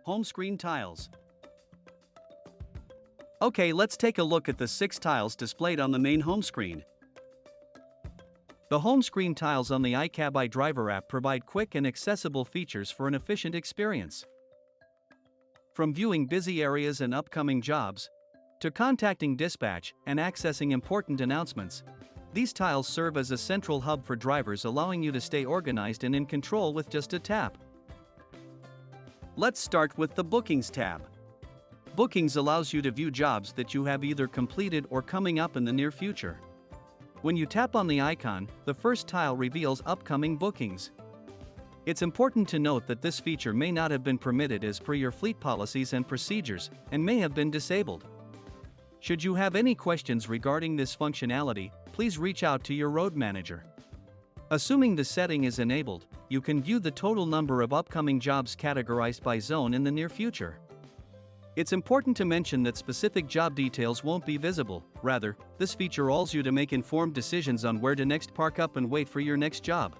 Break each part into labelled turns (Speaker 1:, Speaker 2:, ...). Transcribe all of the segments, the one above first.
Speaker 1: Homescreen tiles. Okay, let's take a look at the 6 tiles displayed on the main home screen. The home screen tiles on the iCabbi driver app provide quick and accessible features for an efficient experience. From viewing busy areas and upcoming jobs, to contacting dispatch and accessing important announcements, these tiles serve as a central hub for drivers, allowing you to stay organized and in control with just a tap. Let's start with the Bookings tab. Bookings allows you to view jobs that you have either completed or coming up in the near future. When you tap on the icon, the first tile reveals upcoming bookings. It's important to note that this feature may not have been permitted as per your fleet policies and procedures, and may have been disabled. Should you have any questions regarding this functionality, please reach out to your road manager. Assuming the setting is enabled, you can view the total number of upcoming jobs categorized by zone in the near future. It's important to mention that specific job details won't be visible. Rather, this feature allows you to make informed decisions on where to next park up and wait for your next job.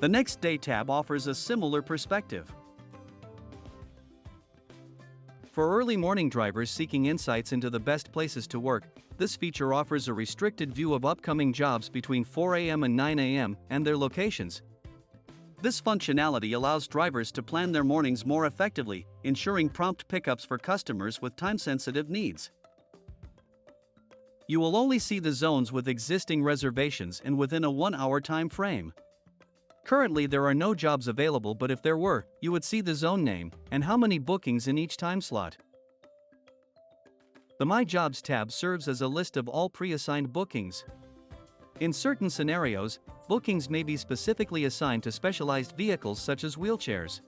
Speaker 1: The Next Day tab offers a similar perspective. For early morning drivers seeking insights into the best places to work, this feature offers a restricted view of upcoming jobs between 4 a.m. and 9 a.m. and their locations. This functionality allows drivers to plan their mornings more effectively, ensuring prompt pickups for customers with time-sensitive needs. You will only see the zones with existing reservations and within a 1-hour time frame. Currently there are no jobs available, but if there were, you would see the zone name and how many bookings in each time slot. The My Jobs tab serves as a list of all pre-assigned bookings. In certain scenarios, bookings may be specifically assigned to specialized vehicles such as wheelchairs.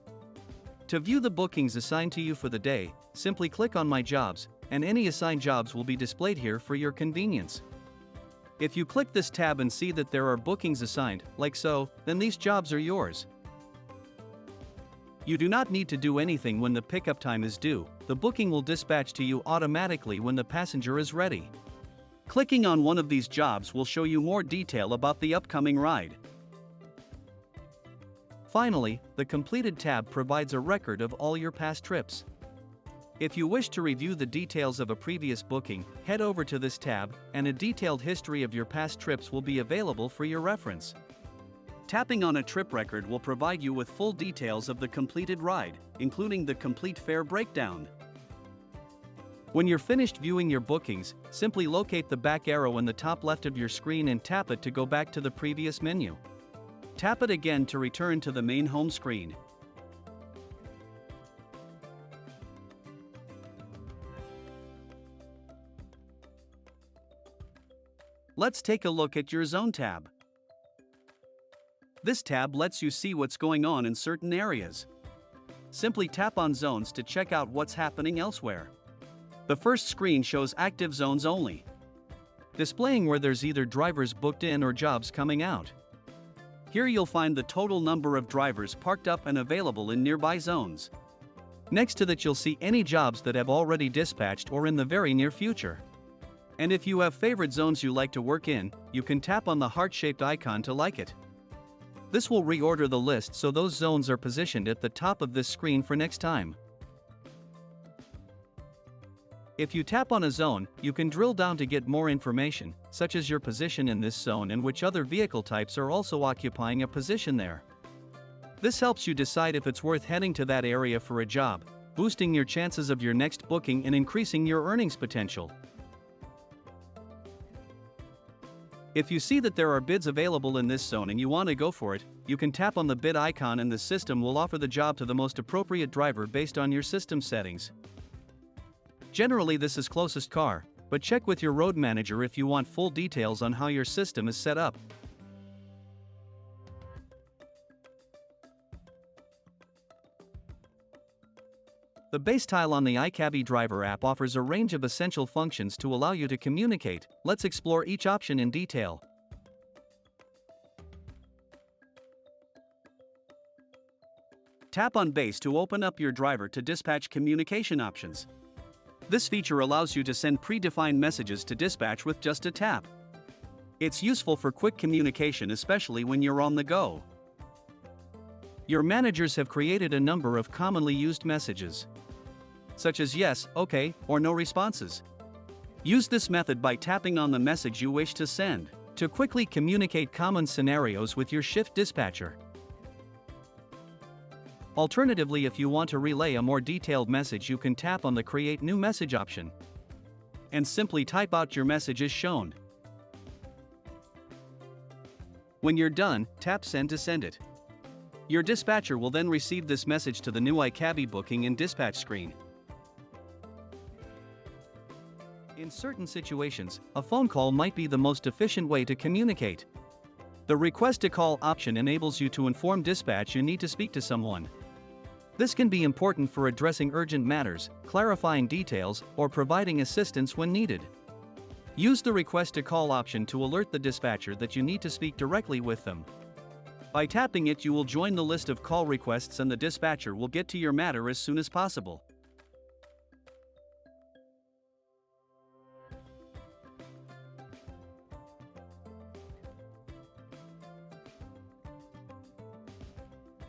Speaker 1: To view the bookings assigned to you for the day, simply click on My Jobs, and any assigned jobs will be displayed here for your convenience. If you click this tab and see that there are bookings assigned, like so, then these jobs are yours. You do not need to do anything when the pickup time is due. The booking will dispatch to you automatically when the passenger is ready. Clicking on one of these jobs will show you more detail about the upcoming ride. Finally, the Completed tab provides a record of all your past trips. If you wish to review the details of a previous booking, head over to this tab, and a detailed history of your past trips will be available for your reference. Tapping on a trip record will provide you with full details of the completed ride, including the complete fare breakdown. When you're finished viewing your bookings, simply locate the back arrow in the top left of your screen and tap it to go back to the previous menu. Tap it again to return to the main home screen. Let's take a look at your Zone tab. This tab lets you see what's going on in certain areas. Simply tap on zones to check out what's happening elsewhere. The first screen shows active zones only, displaying where there's either drivers booked in or jobs coming out. Here you'll find the total number of drivers parked up and available in nearby zones. Next to that you'll see any jobs that have already dispatched or in the very near future. And if you have favorite zones you like to work in, you can tap on the heart-shaped icon to like it. This will reorder the list so those zones are positioned at the top of this screen for next time. If you tap on a zone, you can drill down to get more information, such as your position in this zone and which other vehicle types are also occupying a position there. This helps you decide if it's worth heading to that area for a job, boosting your chances of your next booking and increasing your earnings potential. If you see that there are bids available in this zone and you want to go for it, you can tap on the bid icon and the system will offer the job to the most appropriate driver based on your system settings. Generally this is closest car, but check with your road manager if you want full details on how your system is set up. The base tile on the iCabbi driver app offers a range of essential functions to allow you to communicate. Let's explore each option in detail. Tap on base to open up your driver to dispatch communication options. This feature allows you to send predefined messages to dispatch with just a tap. It's useful for quick communication, especially when you're on the go. Your managers have created a number of commonly used messages, such as yes, okay, or no responses. Use this method by tapping on the message you wish to send to quickly communicate common scenarios with your shift dispatcher. Alternatively, if you want to relay a more detailed message, you can tap on the Create New Message option and simply type out your message as shown. When you're done, tap Send to send it. Your dispatcher will then receive this message to the new iCabbi booking and dispatch screen. In certain situations, a phone call might be the most efficient way to communicate. The Request to Call option enables you to inform dispatch you need to speak to someone. This can be important for addressing urgent matters, clarifying details, or providing assistance when needed. Use the Request to Call option to alert the dispatcher that you need to speak directly with them. By tapping it, you will join the list of call requests and the dispatcher will get to your matter as soon as possible.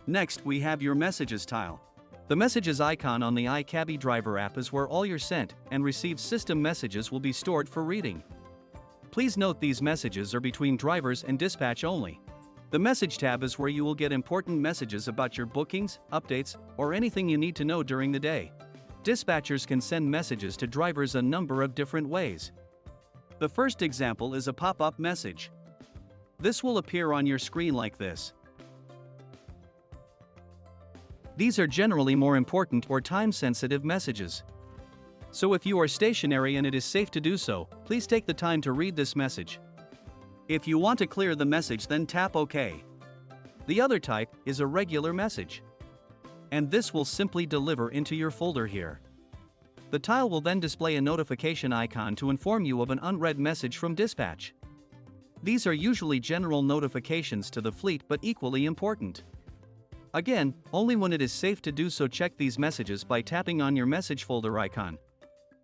Speaker 1: Next, we have your Messages tile. The Messages icon on the iCabbi driver app is where all your sent and received system messages will be stored for reading. Please note these messages are between drivers and dispatch only. The Message tab is where you will get important messages about your bookings, updates, or anything you need to know during the day. Dispatchers can send messages to drivers a number of different ways. The first example is a pop-up message. This will appear on your screen like this. These are generally more important or time-sensitive messages. So if you are stationary and it is safe to do so, please take the time to read this message. If you want to clear the message, then tap OK. The other type is a regular message, and this will simply deliver into your folder here. The tile will then display a notification icon to inform you of an unread message from dispatch. These are usually general notifications to the fleet but equally important. Again, only when it is safe to do so, check these messages by tapping on your message folder icon.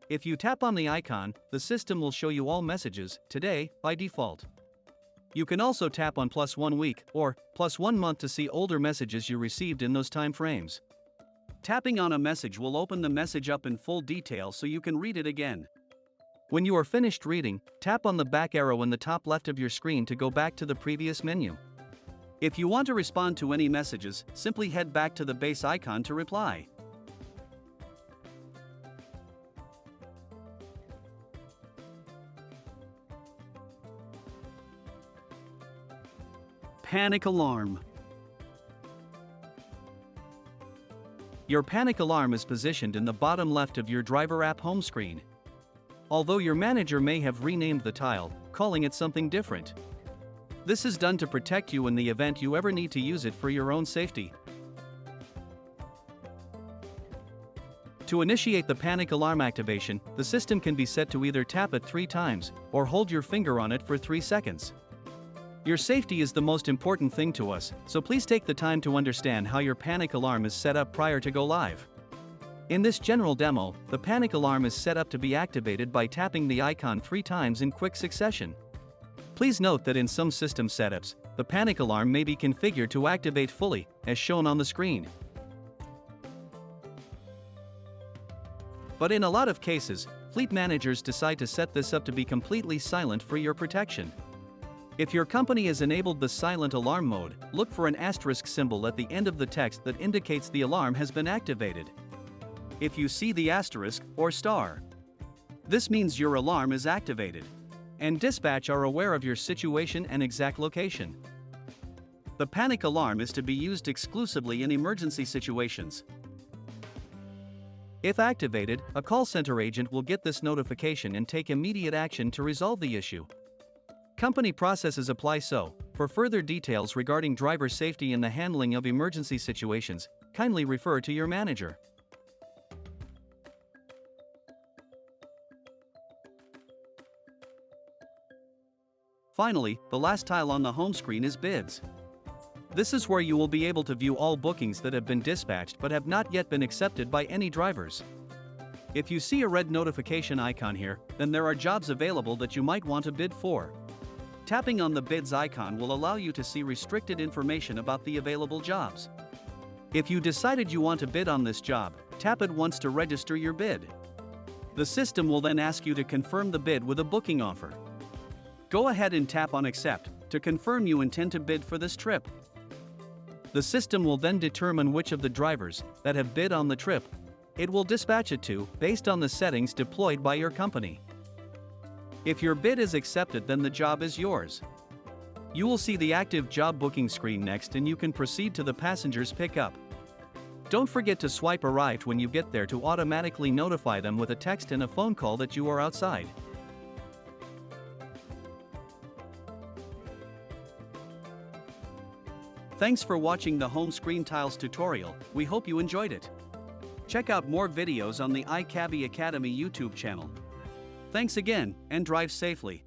Speaker 1: If you tap on the icon, the system will show you all messages today by default. You can also tap on +1 week or +1 month to see older messages you received in those time frames. Tapping on a message will open the message up in full detail so you can read it again. When you are finished reading, tap on the back arrow in the top left of your screen to go back to the previous menu. If you want to respond to any messages, simply head back to the base icon to reply. Panic alarm. Your panic alarm is positioned in the bottom left of your driver app home screen. Although your manager may have renamed the tile, calling it something different. This is done to protect you in the event you ever need to use it for your own safety. To initiate the panic alarm activation, the system can be set to either tap it 3 times or hold your finger on it for 3 seconds. Your safety is the most important thing to us, so please take the time to understand how your panic alarm is set up prior to go live. In this general demo, the panic alarm is set up to be activated by tapping the icon 3 times in quick succession. Please note that in some system setups, the panic alarm may be configured to activate fully, as shown on the screen. But in a lot of cases, fleet managers decide to set this up to be completely silent for your protection. If your company has enabled the silent alarm mode, look for an asterisk symbol at the end of the text that indicates the alarm has been activated. If you see the asterisk or star, this means your alarm is activated, and dispatch are aware of your situation and exact location. The panic alarm is to be used exclusively in emergency situations. If activated, a call center agent will get this notification and take immediate action to resolve the issue. Company processes apply, so, for further details regarding driver safety and the handling of emergency situations, kindly refer to your manager. Finally, the last tile on the home screen is Bids. This is where you will be able to view all bookings that have been dispatched but have not yet been accepted by any drivers. If you see a red notification icon here, then there are jobs available that you might want to bid for. Tapping on the Bids icon will allow you to see restricted information about the available jobs. If you decided you want to bid on this job, tap it once to register your bid. The system will then ask you to confirm the bid with a booking offer. Go ahead and tap on Accept to confirm you intend to bid for this trip. The system will then determine which of the drivers that have bid on the trip it will dispatch it to based on the settings deployed by your company. If your bid is accepted, then the job is yours. You will see the active job booking screen next, and you can proceed to the passenger's pickup. Don't forget to swipe Arrived when you get there to automatically notify them with a text and a phone call that you are outside. Thanks for watching the Homescreen Tiles tutorial. We hope you enjoyed it. Check out more videos on the iCabbi Academy YouTube channel. Thanks again, and drive safely.